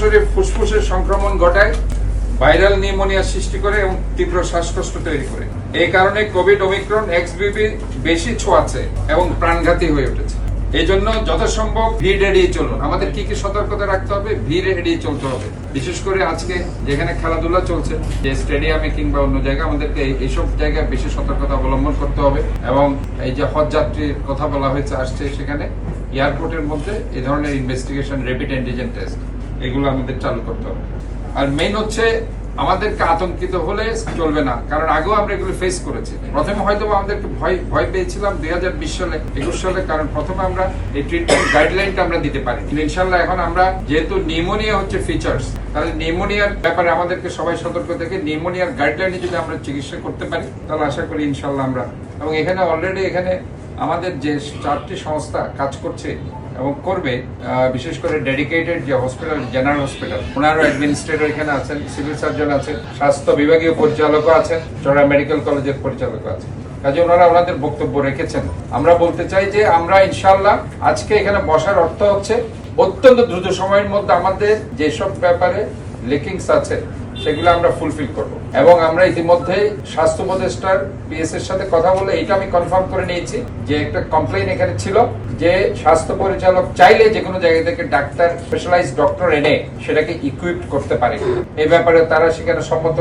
সরাসরি ফুসফুসের সংক্রমণ ঘটায়, ভাইরাল নিউমোনিয়া সৃষ্টি করে এবং তীব্র শ্বাসকষ্ট তৈরি করে। এই কারণে কোভিড ওমিক্রন এক্সবিবি বেশি ছোঁয়াচ্ছে এবং প্রাণঘাতী হয়ে উঠেছে। এই জন্য যথাসম্ভব ভিড় এড়িয়ে চলুন। আমাদের কি কি সতর্কতা রাখতে হবে? ভিড় এড়িয়ে চলতে হবে। বিশেষ করে আজকে যেখানে খেলাধুলা চলছে, যে স্টেডিয়ামে কিংবা অন্য জায়গায়, আমাদেরকে এইসব জায়গায় বেশি সতর্কতা অবলম্বন করতে হবে। এবং এই যে হজ যাত্রীর কথা বলা হয়েছে আসছে, সেখানে এয়ারপোর্টের মধ্যে এই ধরনের ইনভেস্টিগেশন, র্যাপিড অ্যান্টিজেন টেস্ট, এগুলো আমাদের চালু করতে হবে। আর মেইন হচ্ছে আমাদেরকে আতঙ্কিত হলে চলবে না, কারণ আগেও আমরা এগুলো ফেস করেছি। প্রথমে হয়তো আমাদেরকে ভয় পেয়েছিলাম 2020 সালে 21 সালে, কারণ প্রথমে আমরা এই ট্রিটমেন্ট গাইডলাইনটা আমরা দিতে পারি। ইনশাল্লাহ এখন আমরা যেহেতু নিউমোনিয়া হচ্ছে ফিচার্স, তাহলে নিউমোনিয়ার ব্যাপারে আমাদেরকে সবাই সতর্ক থেকে নিউমোনিয়ার গাইডলাইনে যদি আমরা চিকিৎসা করতে পারি, তাহলে আশা করি ইনশাল্লাহ আমরা, এবং এখানে অলরেডি এখানে আমাদের যে 4টি সংস্থা কাজ করছে এবং করবে, বিশেষ করে ডেডিকেটেড যে হসপিটাল, জেনারেল হসপিটাল, ওনারও অ্যাডমিনিস্ট্রেটর এখানে আছেন, সিভিল সার্জন আছেন, স্বাস্থ্য বিভাগীয় পরিচালকও আছেন, চড়া মেডিকেল কলেজের পরিচালকও আছেন। কাজে ওনারা ওনাদের বক্তব্য রেখেছেন। আমরা বলতে চাই যে আমরা ইনশাআল্লাহ আজকে এখানে বসার অর্থ হচ্ছে অত্যন্ত দ্রুত সময়ের মধ্যে আমাদের যেসব ব্যাপারে লেকিংস আছে সেগুলো আমরা ফুলফিল করব। এবং আমরা ইতিমধ্যে স্বাস্থ্য উপদেষ্টার পিএস এর সাথে কথা বলে এটা আমি কনফার্ম করে নিয়েছি যে একটা কমপ্লেইন এখানে ছিল যে স্বাস্থ্য পরিচালক চাইলে যে কোনো জায়গা থেকে ডাক্তার, স্পেশালাইজড ডক্টর এনে সেটাকে ইকুইপড করতে পারে। এই ব্যাপারে তারা সেখানে সম্মত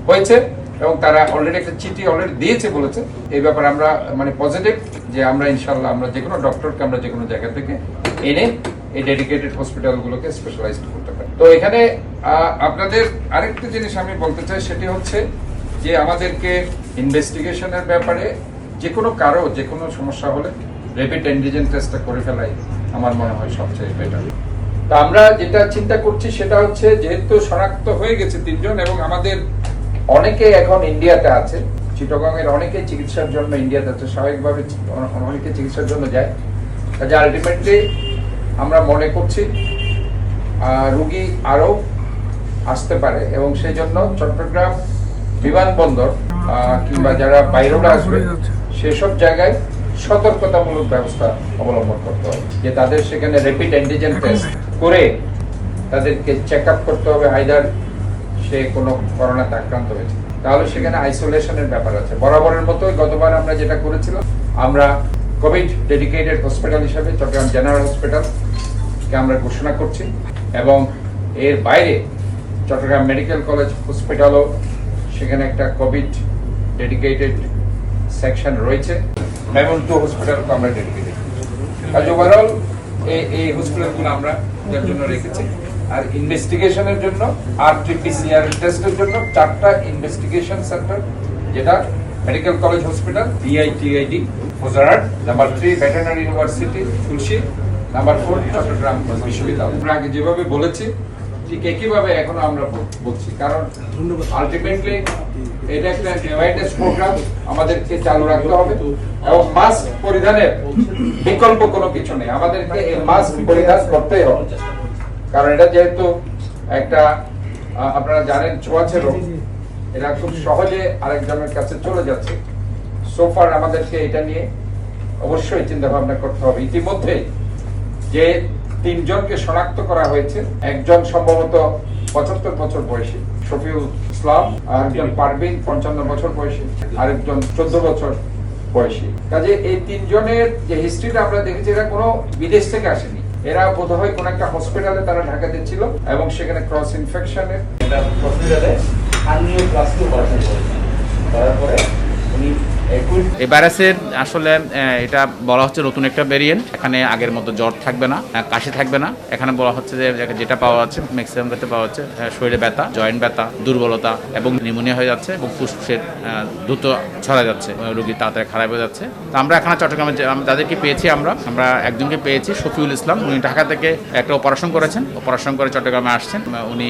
হয়েছে এবং তারা অলরেডি একটা চিঠি অলরেডি দিয়েছে, বলেছে এই ব্যাপারে আমরা মানে পজিটিভ যে আমরা ইনশাআল্লাহ আমরা যে কোনো ডক্টরকে আমরা যে কোনো জায়গা থেকে এনে এই ডেডিকেটেড হসপিটালগুলোকে স্পেশালাইজড করতে পারি। তো এখানে আপনাদের আরেকটা জিনিস আমি বলতে চাই, সেটি হচ্ছে যে আমাদেরকে ইনভেস্টিগেশনের ব্যাপারে যে কোনো কারো যে কোনো সমস্যা হলে র্যাপিড অ্যান্টিজেন টেস্টটা করে ফেলাই আমার মনে হয় সবচেয়ে বেটার। তো আমরা যেটা চিন্তা করছি সেটা হচ্ছে, যেহেতু শনাক্ত হয়ে গেছে 3 জন এবং আমাদের অনেকে এখন ইন্ডিয়াতে আছে, চিটাগং এর অনেকে চিকিৎসার জন্য ইন্ডিয়াতে আছে, স্বাভাবিকভাবে অনেকে চিকিৎসার জন্য যায়। কাজে আলটিমেটলি আমরা মনে করছি রোগী আরো আসতে পারে এবং সেই জন্য চট্টগ্রাম বিমানবন্দর কিংবা যারা বাইরেরা আসবে সেসব জায়গায় সতর্কতামূলক ব্যবস্থা অবলম্বন করতে হবে, যে তাদের সেখানে র্যাপিড অ্যান্টিজেন টেস্ট করে তাদেরকে চেক আপ করতে হবে, আইদার সে কোনো করোনাতে আক্রান্ত হয়েছে, তাহলে সেখানে আইসোলেশনের ব্যাপার আছে। বরাবরের মতো গতবার আমরা যেটা করেছিলাম, আমরা কোভিড ডেডিকেটেড হসপিটাল হিসেবে চট্টগ্রাম জেনারেল হসপিটালকে আমরা ঘোষণা করছি এবং এর বাইরে চট্টগ্রাম মেডিকেল কলেজ হসপিটালও সেখানে একটা কোভিড ডেডিকেটেড সেকশন রয়েছে। মেমন্টো হসপিটালকে আমরা ডেডিকেটেড, কাজ ওভারঅল এই হসপিটালগুলো আমরা এর জন্য রেখেছি। আর ইনভেস্টিগেশনের জন্য RT-PCR টেস্টের জন্য 4টা ইনভেস্টিগেশন সেন্টার, যেটা medical college hospital, DITID Fauzdarhat, number 3 veterinary university Tulsi, number 4 Chattogram বিশ্ববিদ্যালয়। আমরা আগে যেভাবে বলেছি ঠিক একইভাবে এখনো আমরা বলছি, কারণ আলটিমেটলি এটা একটা অ্যাওয়ারনেস প্রোগ্রাম আমাদেরকে চালু রাখতে হবে এবং মাস্ক পরিধানের বিকল্প কোনো কিছু নেই, আমাদেরকে এই মাস্ক পরিধান করতেই হবে। কারণ এটা যেহেতু একটা আপনারা জানেন ছোঁয়াচে রোগ, এটা খুব সহজে আরেকজনের কাছে চলে যাচ্ছে। সোফার আমাদেরকে এটা নিয়ে অবশ্যই চিন্তা ভাবনা করতে হবে। ইতিমধ্যে যে 3 জনকে শনাক্ত করা হয়েছে, একজন সম্ভবত 75 বছর বয়সী শফিউল ইসলাম, আরেকজন পারভিন 55 বছর বয়সী, আরেকজন 14 বছর বয়সী। কাজে এই 3 জনের যে হিস্ট্রিটা আমরা দেখেছি, এরা কোনো বিদেশ থেকে আসেনি, এরা বোধহয় কোন একটা হসপিটালে তারা ঢাকাতে ছিল এবং সেখানে ক্রস ইনফেকশনের হসপিটালে আনজিওপ্লাস্টি অপারেশন করেছেন। তারপরে উনি এই ভাইরাসের আসলে এটা বলা হচ্ছে নতুন একটা ভেরিয়েন্ট। এখানে আগের মতো জ্বর থাকবে না, কাশি থাকবে না। এখানে বলা হচ্ছে যে যেটা পাওয়া যাচ্ছে ম্যাক্সিমাম ক্ষেত্রে পাওয়া যাচ্ছে শরীরে ব্যথা, জয়েন্ট ব্যথা, দুর্বলতা এবং নিউমোনিয়া হয়ে যাচ্ছে এবং ফুসফুসের দ্রুত ছড়া যাচ্ছে, রোগী তাড়াতাড়ি খারাপ হয়ে যাচ্ছে। তো আমরা এখানে চট্টগ্রামে যাদেরকে পেয়েছি, আমরা একজনকে পেয়েছি শফিউল ইসলাম। উনি ঢাকা থেকে একটা অপারেশন করেছেন, অপারেশন করে চট্টগ্রামে আসছেন। উনি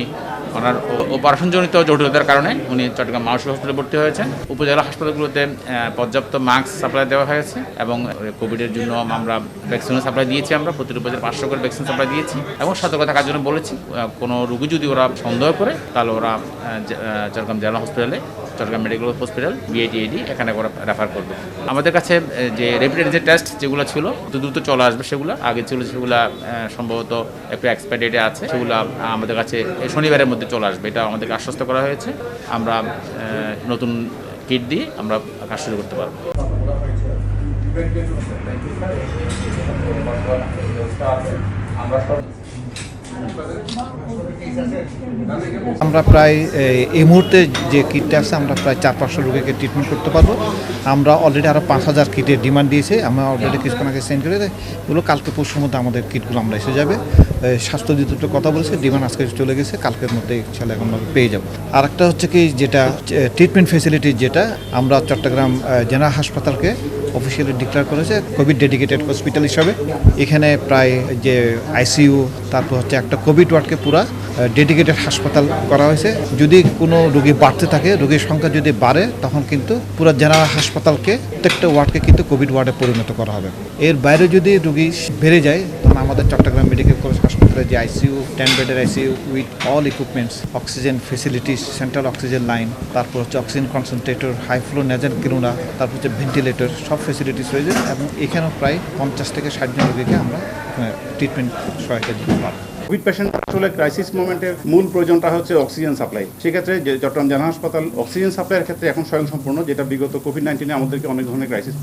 ওনার অপারেশনজনিত জটিলতার কারণে উনি চট্টগ্রাম মানসিক হসপিটালে ভর্তি হয়েছেন। উপজেলা হাসপাতালগুলোতে পর্যাপ্ত মাস্ক সাপ্লাই দেওয়া হয়েছে এবং কোভিডের জন্য আমরা ভ্যাকসিনও সাপ্লাই দিয়েছি। আমরা প্রতিটি উপজেলা 500 করে ভ্যাকসিন সাপ্লাই দিয়েছি এবং সতর্ক থাকার জন্য বলেছি, কোনো রোগী যদি ওরা সন্দেহ করে তাহলে ওরা চট্টগ্রাম জেলা হসপিটালে চট্টগ্রাম মেডিকেল হসপিটাল বিআইটিএডি এখানে করে রেফার করবে। আমাদের কাছে যে র্যাপিড যে টেস্ট যেগুলো ছিল দ্রুত চলে আসবে, সেগুলো আগে ছিল সেগুলো সম্ভবত একটু এক্সপায়ার ডেটে আছে, সেগুলো আমাদের কাছে শনিবারের মধ্যে চলে আসবে, এটা আমাদেরকে আশ্বস্ত করা হয়েছে। আমরা নতুন কিট দিয়ে আমরা কাজ শুরু করতে পারবো। আমরা প্রায় এই মুহূর্তে যে কিটটা আছে আমরা প্রায় 400-500 রোগীকে ট্রিটমেন্ট করতে পারবো। আমরা অলরেডি আরও 5000 কিটের ডিমান্ড দিয়েছি, আমরা অলরেডি কিছুক্ষণ আগে সেন্ড করে দেয়, এগুলো কালকে পরশুর মধ্যে আমাদের কিটগুলো আমরা এসে যাবে। স্বাস্থ্য অধিদপ্তর কথা বলেছে, ডিমান্ড আজকে চলে গেছে, কালকের মধ্যে ইনশাআল্লাহ এখন আমরা পেয়ে যাবো। আর একটা হচ্ছে কি যেটা ট্রিটমেন্ট ফেসিলিটি, যেটা আমরা চট্টগ্রাম জেনারেল হাসপাতালকে অফিসিয়ালি ডিক্লেয়ার করেছে কোভিড ডেডিকেটেড হসপিটাল হিসাবে। এখানে প্রায় যে আইসিইউ, তারপর হচ্ছে একটা কোভিড ওয়ার্ডকে পুরা ডেডিকেটেড হাসপাতাল করা হয়েছে। যদি কোনো রোগী বাড়তে থাকে, রোগীর সংখ্যা যদি বাড়ে, তখন কিন্তু পুরো জেনারেল হাসপাতালকে প্রত্যেকটা ওয়ার্ডকে কিন্তু কোভিড ওয়ার্ডে পরিণত করা হবে। এর বাইরে যদি রোগী বেড়ে যায়, তখন আমাদের চট্টগ্রাম মেডিকেল কলেজ হাসপাতালে যে আইসিইউ 10 বেডের ICU with all equipments, oxygen facilities, central oxygen line, তারপর হচ্ছে oxygen concentrator, high flow nasal cannula, তারপর হচ্ছে ভেন্টিলেটর, সব ফেসিলিটিস রয়েছে। এবং এখানেও প্রায় 50 থেকে 60 জন রোগীকে আমরা ট্রিটমেন্ট সহায়তা দিতে পারবো। কোভিড পেশেন্ট আসলে ক্রাইসিস মোমেন্টের মূল প্রয়োজনটা হচ্ছে অক্সিজেন সাপ্লাই। সেক্ষেত্রে যে চট্টগ্রাম জেনারেল হাসপাতাল অক্সিজেন সাপ্লাইয়ের ক্ষেত্রে এখন স্বয়ংসম্পূর্ণ, যেটা বিগত কোভিড-19 আমাদেরকে অনেক ধরনের ক্রাইসিস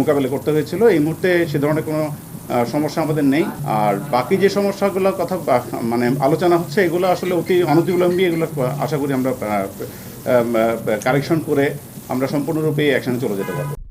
মোকাবেলা করতে হয়েছিল। এই মুহূর্তে সে ধরনের কোনো সমস্যা আমাদের নেই। আর বাকি যে সমস্যাগুলোর কথা মানে আলোচনা হচ্ছে, এগুলো আসলে অতি অনতিবিলম্বী, এগুলো আশা করি আমরা কারেকশন করে আমরা সম্পূর্ণরূপে অ্যাকশনে চলে যেতে পারবো।